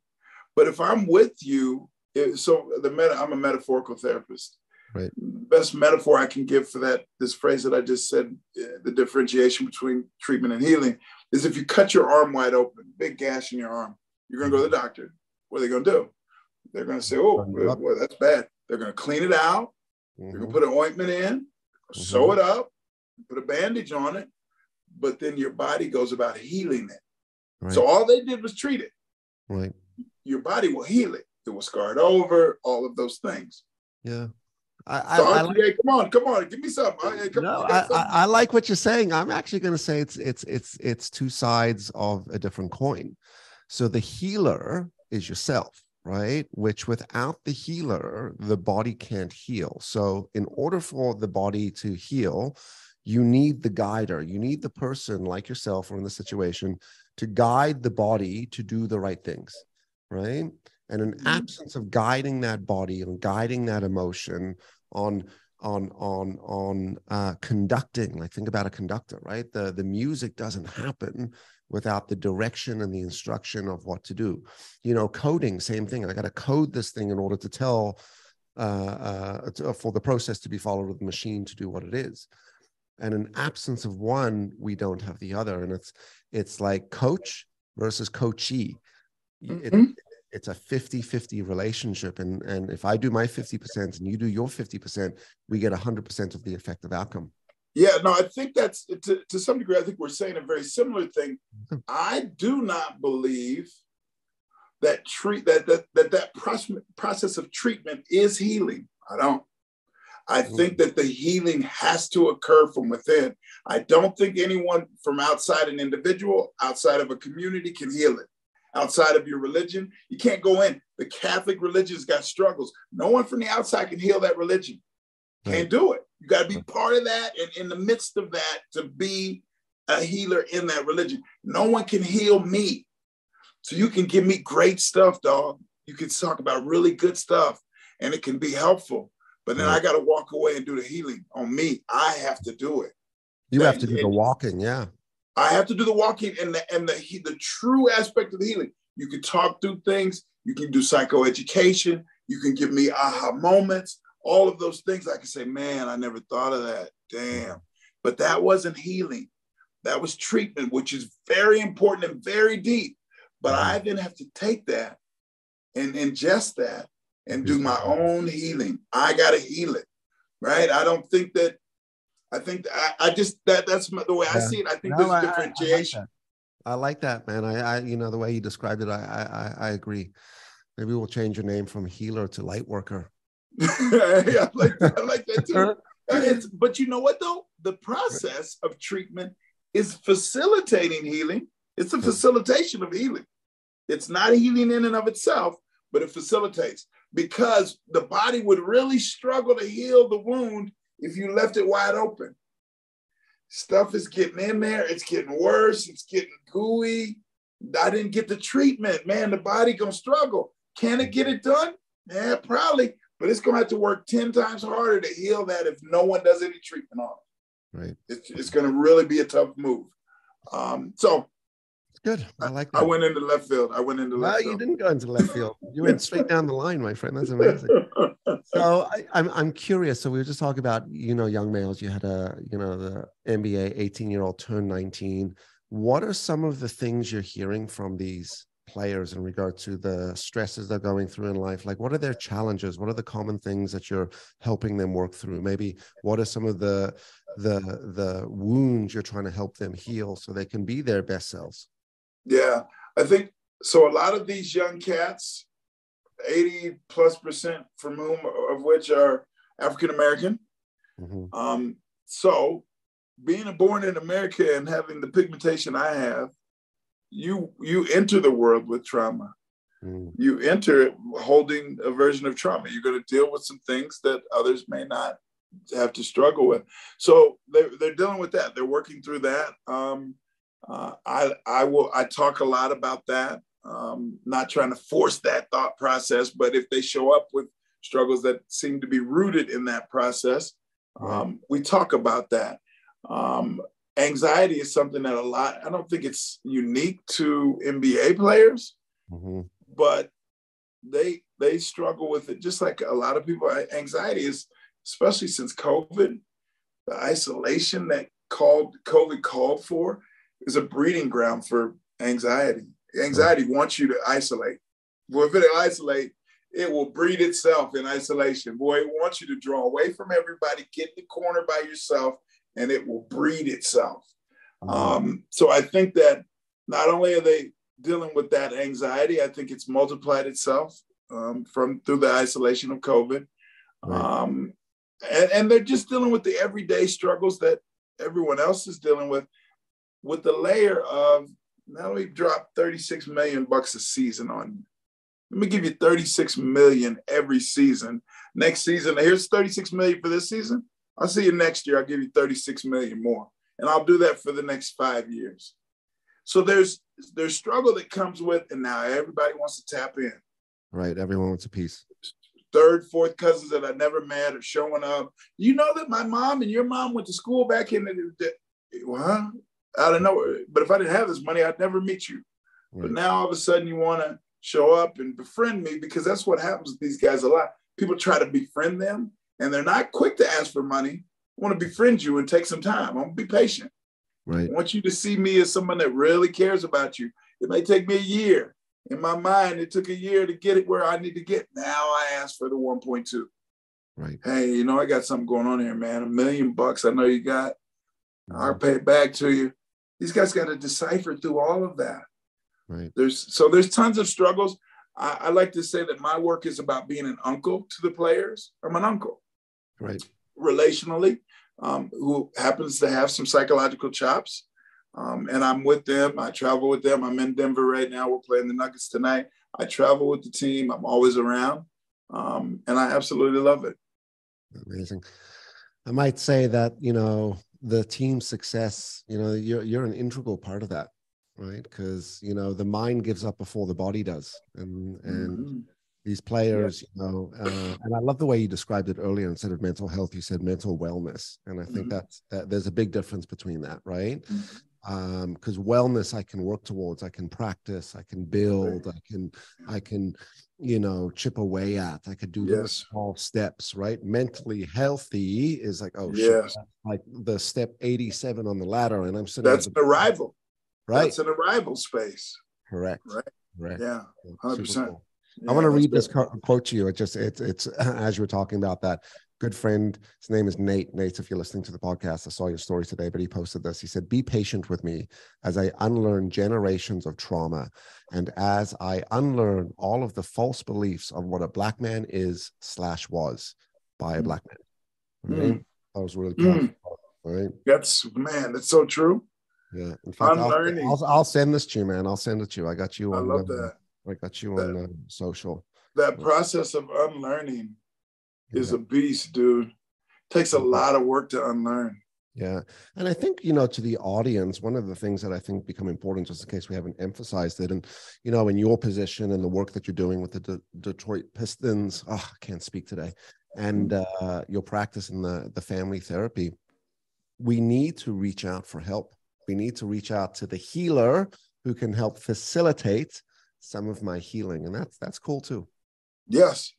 But if I'm with you, I'm a metaphorical therapist. Right. The best metaphor I can give for this phrase that I just said, the differentiation between treatment and healing, is if you cut your arm wide open, big gash in your arm, you're going to go to the doctor. What are they going to do? They're going to say, oh, boy, that's bad. They're going to clean it out. They're going to put an ointment in, sew it up, put a bandage on it. But then your body goes about healing it. Right. So all they did was treat it. Right. Your body will heal it. It will scar it over, all of those things. Yeah. Come on, give me something. I like what you're saying. I'm actually going to say it's two sides of a different coin. So the healer is yourself, right? Which without the healer, the body can't heal. So in order for the body to heal, you need the guider. You need the person like yourself or in the situation to guide the body to do the right things, right? And in absence of guiding that body and guiding that emotion on conducting, like think about a conductor, right? The music doesn't happen without the direction and the instruction of what to do. Coding, same thing. I got to code this thing in order to tell for the process to be followed with the machine to do what it is. And in absence of one, we don't have the other. And it's like coach versus coachee. It's a 50-50 relationship. And if I do my 50% and you do your 50%, we get 100% of the effective outcome. Yeah, no, I think that's, to some degree, I think we're saying a very similar thing. I do not believe that process of treatment is healing. I don't. I think that the healing has to occur from within. I don't think anyone from outside an individual, outside of a community, can heal it. Outside of your religion, you can't go in. The Catholic religion's got struggles. No one from the outside can heal that religion. Can't do it. You got to be part of that and in the midst of that to be a healer in that religion. No one can heal me. So you can give me great stuff, dog. You can talk about really good stuff and it can be helpful. But then I got to walk away and do the healing on me. I have to do it. You have to do the walking, yeah. I have to do the walking and the true aspect of the healing. You can talk through things. You can do psychoeducation. You can give me aha moments. All of those things. I can say, man, I never thought of that. Damn. But that wasn't healing. That was treatment, which is very important and very deep. But I then have to take that and ingest that and do my own healing. I got to heal it, right? I don't think that, I think that's the way I see it. I think there's a differentiation. I like that, man. I the way you described it, I agree. Maybe we'll change your name from healer to light worker. Yeah, I like that too. But you know what though? The process of treatment is facilitating healing. It's a facilitation of healing. It's not healing in and of itself, but it facilitates, because the body would really struggle to heal the wound if you left it wide open. Stuff is getting in there. It's getting worse. It's getting gooey. I didn't get the treatment. Man, the body gonna struggle. Can it get it done? Yeah, probably. But it's gonna have to work 10 times harder to heal that if no one does any treatment on it. Right. It's gonna really be a tough move. So good. I like that. I went into left field. No, you didn't go into left field. You went straight down the line, my friend. That's amazing. So I'm curious. So we were just talking about, young males. You had the NBA 18-year-old turned 19. What are some of the things you're hearing from these players in regard to the stresses they're going through in life? Like, what are their challenges? What are the common things that you're helping them work through? Maybe what are some of the wounds you're trying to help them heal so they can be their best selves? Yeah, I think so. A lot of these young cats, 80+% from whom of which are African-American. So being born in America and having the pigmentation I have, you enter the world with trauma. You enter it holding a version of trauma. You're going to deal with some things that others may not have to struggle with. So they're dealing with that. They're working through that. I talk a lot about that. Not trying to force that thought process, but if they show up with struggles that seem to be rooted in that process, we talk about that. Anxiety is something that I don't think it's unique to NBA players, but they struggle with it just like a lot of people. Anxiety is, especially since COVID, the isolation that COVID called for is a breeding ground for anxiety. Anxiety wants you to isolate. Well, if it isolate, it will breed itself in isolation. Boy, it wants you to draw away from everybody, get in the corner by yourself, and it will breed itself. So I think that not only are they dealing with that anxiety, I think it's multiplied itself through the isolation of COVID. And they're just dealing with the everyday struggles that everyone else is dealing with the layer of, now we drop $36 million a season on you. Let me give you $36 million every season. Next season, here's $36 million for this season. I'll see you next year. I'll give you $36 million more. And I'll do that for the next 5 years. So there's struggle that comes with, and now everybody wants to tap in. Right. Everyone wants a piece. Third, fourth cousins that I never met are showing up. You know that my mom and your mom went to school back in the huh? I don't know. But if I didn't have this money, I'd never meet you. Right. But now all of a sudden you want to show up and befriend me, because that's what happens with these guys a lot. People try to befriend them and they're not quick to ask for money, I want to befriend you and take some time. I'm going to be patient. Right. I want you to see me as someone that really cares about you. It may take me a year. In my mind, it took a year to get it where I need to get. Now I ask for the 1.2. Right. Hey, I got something going on here, man. $1 million I know you got. I'll pay it back to you. These guys got to decipher through all of that. Right. There's tons of struggles. I like to say that my work is about being an uncle to the players. I'm an uncle. Right. Relationally, who happens to have some psychological chops. And I'm with them. I travel with them. I'm in Denver right now. We're playing the Nuggets tonight. I travel with the team. I'm always around. And I absolutely love it. Amazing. I might say that, the team success, you're an integral part of that, right? Because, the mind gives up before the body does. And these players, and I love the way you described it earlier. Instead of mental health, you said mental wellness. And I think that there's a big difference between that, right? Because wellness I can work towards, I can practice, I can build, I can chip away at, I could do little small steps, right? Mentally healthy is like, shit, like the step 87 on the ladder, and I'm sitting. That's an arrival, right? That's an arrival space. Correct. Yeah, 100%. Cool. I want to read this quote to you. It's as you were talking about that. Good friend, his name is Nate. Nate, if you're listening to the podcast, I saw your story today, but he posted this. He said, "Be patient with me as I unlearn generations of trauma and as I unlearn all of the false beliefs of what a Black man is/was by a Black man." Right? That was really powerful. Right? That's so true. Yeah. In fact, I'll send this to you, man. I'll send it to you. I got you on. I love that. I got you on social. That process of unlearning is a beast, dude. Takes a lot of work to unlearn. Yeah. And I think, to the audience, one of the things that I think become important, just in case we haven't emphasized it, and, in your position and the work that you're doing with the Detroit Pistons, I can't speak today, and your practice in the family therapy, we need to reach out for help. We need to reach out to the healer who can help facilitate some of my healing. And that's cool too. Yes.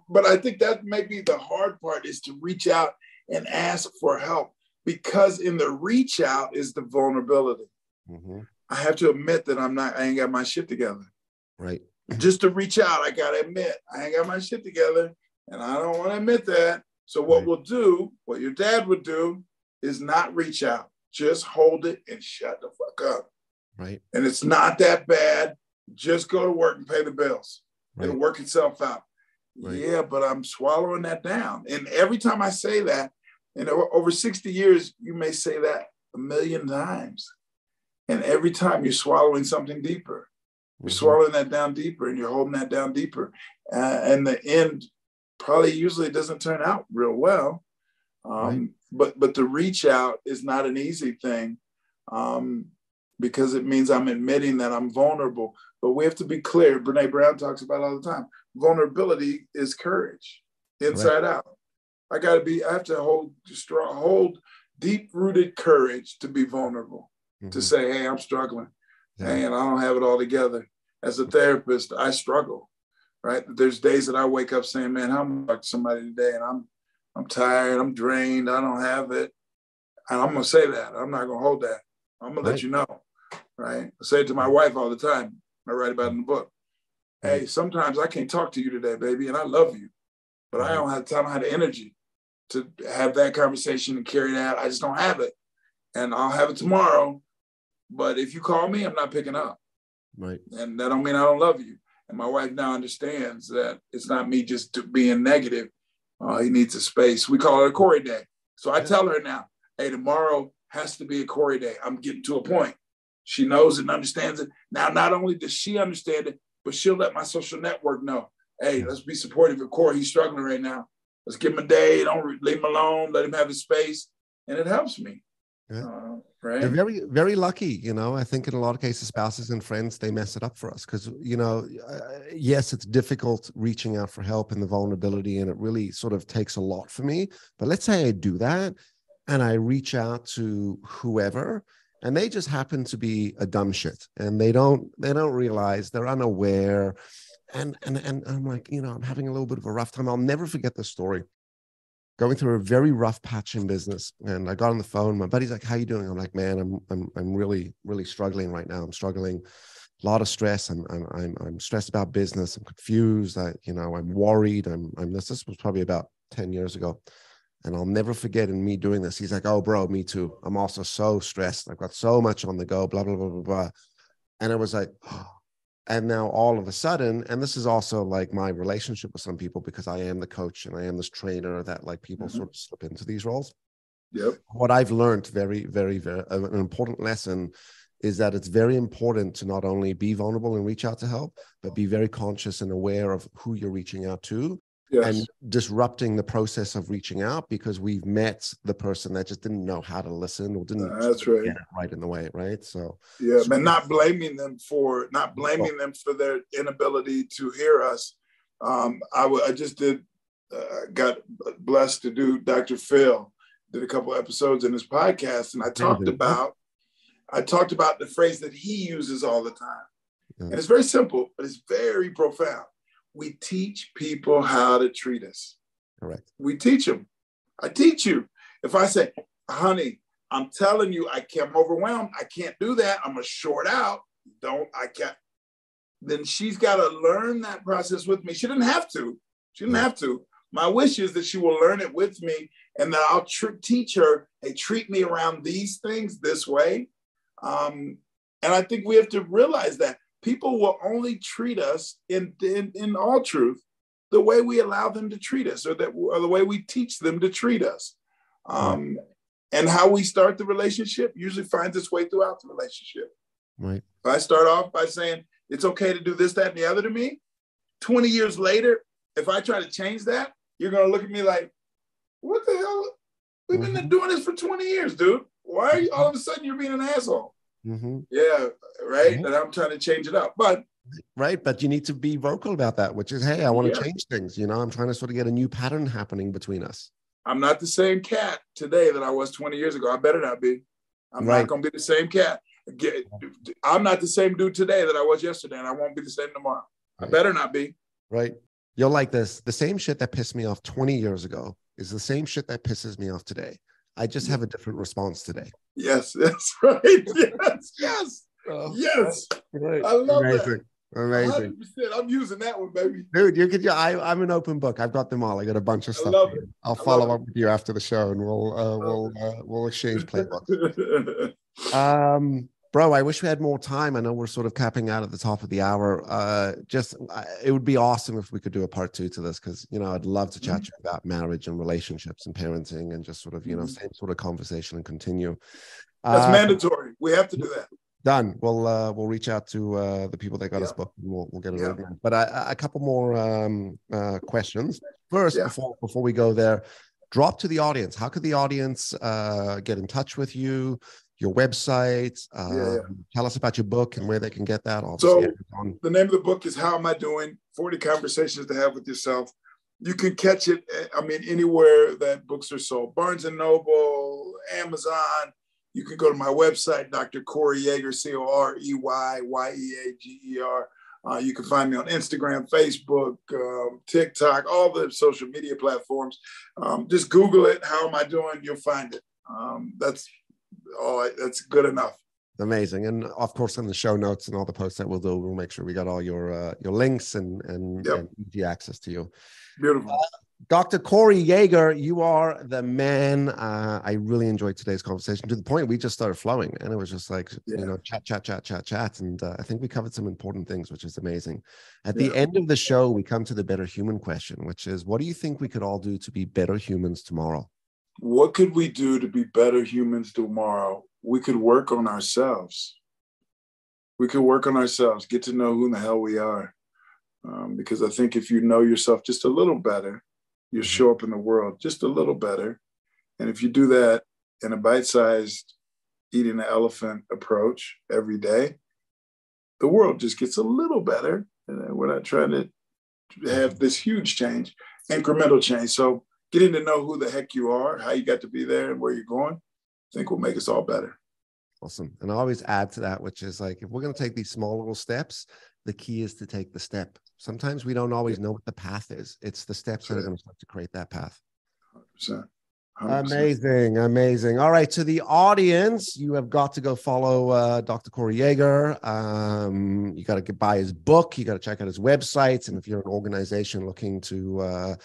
But I think that may be the hard part, is to reach out and ask for help, because in the reach out is the vulnerability. I have to admit that I ain't got my shit together. Right. Just to reach out, I got to admit I ain't got my shit together, and I don't want to admit that. So what your dad would do, is not reach out. Just hold it and shut the fuck up. Right. And it's not that bad. Just go to work and pay the bills. Right. It'll work itself out. Right. Yeah, but I'm swallowing that down. And every time I say that, and over 60 years, you may say that 1 million times. And every time you're swallowing something deeper. You're swallowing that down deeper, and you're holding that down deeper. And the end probably usually doesn't turn out real well. Right. But the reach out is not an easy thing, because it means I'm admitting that I'm vulnerable. But we have to be clear. Brene Brown talks about it all the time. Vulnerability is courage, inside out. I have to hold deep-rooted courage to be vulnerable, to say, hey, I'm struggling. Hey, and I don't have it all together. As a therapist, I struggle, right? There's days that I wake up saying, man, how am I talking to somebody today? And I'm tired, I'm drained, I don't have it. And I'm gonna say that. I'm not gonna hold that. I'm gonna let you know, right? I say it to my wife all the time. I write about it in the book. Hey, sometimes I can't talk to you today, baby, and I love you, but I don't have time, I have the energy to have that conversation and carry that. I just don't have it. And I'll have it tomorrow. But if you call me, I'm not picking up. Right. And that don't mean I don't love you. And my wife now understands that it's not me just being negative. He needs a space. We call it a Corey day. So I tell her now, hey, tomorrow has to be a Corey day. I'm getting to a point. She knows and understands it. Now, not only does she understand it, but she'll let my social network know, hey, let's be supportive of Corey. He's struggling right now. Let's give him a day. Don't leave him alone. Let him have his space. And it helps me. Right. They're very, very lucky. I think in a lot of cases, spouses and friends, they mess it up for us because, yes, it's difficult reaching out for help and the vulnerability, and it really sort of takes a lot for me. But let's say I do that and I reach out to whoever, and they just happen to be a dumb shit, and they don't realize, they're unaware. And I'm like, I'm having a little bit of a rough time. I'll never forget the story. going through a very rough patch in business. And I got on the phone. My buddy's like, "How you doing?" I'm like, "Man, I'm really, really struggling right now. I'm struggling. A lot of stress. I'm stressed about business. I'm confused. I'm worried. This was probably about 10 years ago. And I'll never forget in me doing this. He's like, "Oh, bro, me too. I'm also so stressed. I've got so much on the go, blah, blah, blah, blah, blah." And I was like, oh. And now all of a sudden, and this is also like my relationship with some people, because I am the coach and I am this trainer that like people sort of slip into these roles. Yep. What I've learned very, very, very, an important lesson is that it's very important to not only be vulnerable and reach out to help, but be very conscious and aware of who you're reaching out to. Yes. And disrupting the process of reaching out because we've met the person that just didn't know how to listen or didn't that's right. get it right in the way, right? So yeah, but not blaming them for their inability to hear us. I just got blessed to do Dr. Phil, did a couple episodes in his podcast, and I talked about the phrase that he uses all the time. Yeah. And it's very simple, but it's very profound. We teach people how to treat us. Correct. We teach them. I teach you. If I say, "Honey, I'm telling you, I'm overwhelmed. I can't do that. I'm going to short out. I can't." Then she's got to learn that process with me. She didn't have to. My wish is that she will learn it with me and that I'll teach her, "Hey, treat me around these things this way." And I think we have to realize that people will only treat us in all truth the way we allow them to treat us, or the way we teach them to treat us. And how we start the relationship usually finds its way throughout the relationship. Right. If I start off by saying, "It's okay to do this, that, and the other to me," 20 years later, if I try to change that, you're going to look at me like, "What the hell? We've been doing this for 20 years, dude. Why are you all of a sudden you're being an asshole?" Yeah, right. And I'm trying to change it up, but you need to be vocal about that, which is, "Hey, I want to change things. I'm trying to sort of get a new pattern happening between us. I'm not the same cat today that I was 20 years ago. I better not be. I'm not going to be the same cat. I'm not the same dude today that I was yesterday, and I won't be the same tomorrow. I better not be. Right. You're like this. The same shit that pissed me off 20 years ago is the same shit that pisses me off today. I just have a different response today." Yes, that's right. Yes. Yes. Right. I love Amazing. that. Amazing. 100%. I'm using that one, baby. Dude, I'm an open book. I've got them all. I got a bunch of stuff. I'll follow up with you after the show, and we'll exchange playbooks. Bro, I wish we had more time. I know we're sort of capping out at the top of the hour. It would be awesome if we could do a part 2 to this, because I'd love to chat to you about marriage and relationships and parenting and just sort of same sort of conversation and continue. That's mandatory. We have to do that. Done. We'll reach out to the people that got us booked, and we'll get it organized. But a couple more questions first before we go there. Drop to the audience. How could the audience get in touch with you? Your website, tell us about your book and where they can get that. So the name of the book is How Am I Doing? 40 Conversations to Have with Yourself. You can catch it, anywhere that books are sold. Barnes & Noble, Amazon. You can go to my website, Dr. Corey Yeager, COREYYEAGER. You can find me on Instagram, Facebook, TikTok, all the social media platforms. Just Google it, How Am I Doing? You'll find it. That's good enough. Amazing. And of course, in the show notes and all the posts that we'll do, we'll make sure we got all your links and easy access to you. Beautiful. Dr. Corey Yeager, you are the man. I really enjoyed today's conversation, to the point we just started flowing, and it was just like, chat. And I think we covered some important things, which is amazing. At the end of the show, we come to the better human question, which is, what do you think we could all do to be better humans tomorrow? What could we do to be better humans tomorrow? We could work on ourselves. Get to know who the hell we are. Because I think if you know yourself just a little better, you'll show up in the world just a little better. And if you do that in a bite-sized, eating an elephant approach every day, the world just gets a little better. And we're not trying to have this huge change, incremental change. So getting to know who the heck you are, how you got to be there, and where you're going, I think will make us all better. Awesome. And I always add to that, which is like, if we're going to take these small little steps, the key is to take the step. Sometimes we don't always know what the path is. It's the steps that are going to start to create that path. 100%. Amazing, amazing. All right, to the audience, you have got to go follow Dr. Corey Yeager. You got to buy his book. You got to check out his websites. And if you're an organization looking to,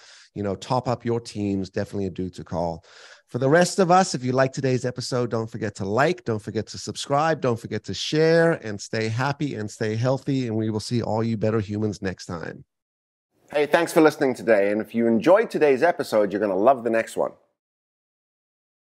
top up your teams, definitely a dude to call. For the rest of us, if you like today's episode, don't forget to like, don't forget to subscribe, don't forget to share, and stay happy and stay healthy. And we will see all you better humans next time. Hey, thanks for listening today. And if you enjoyed today's episode, you're going to love the next one.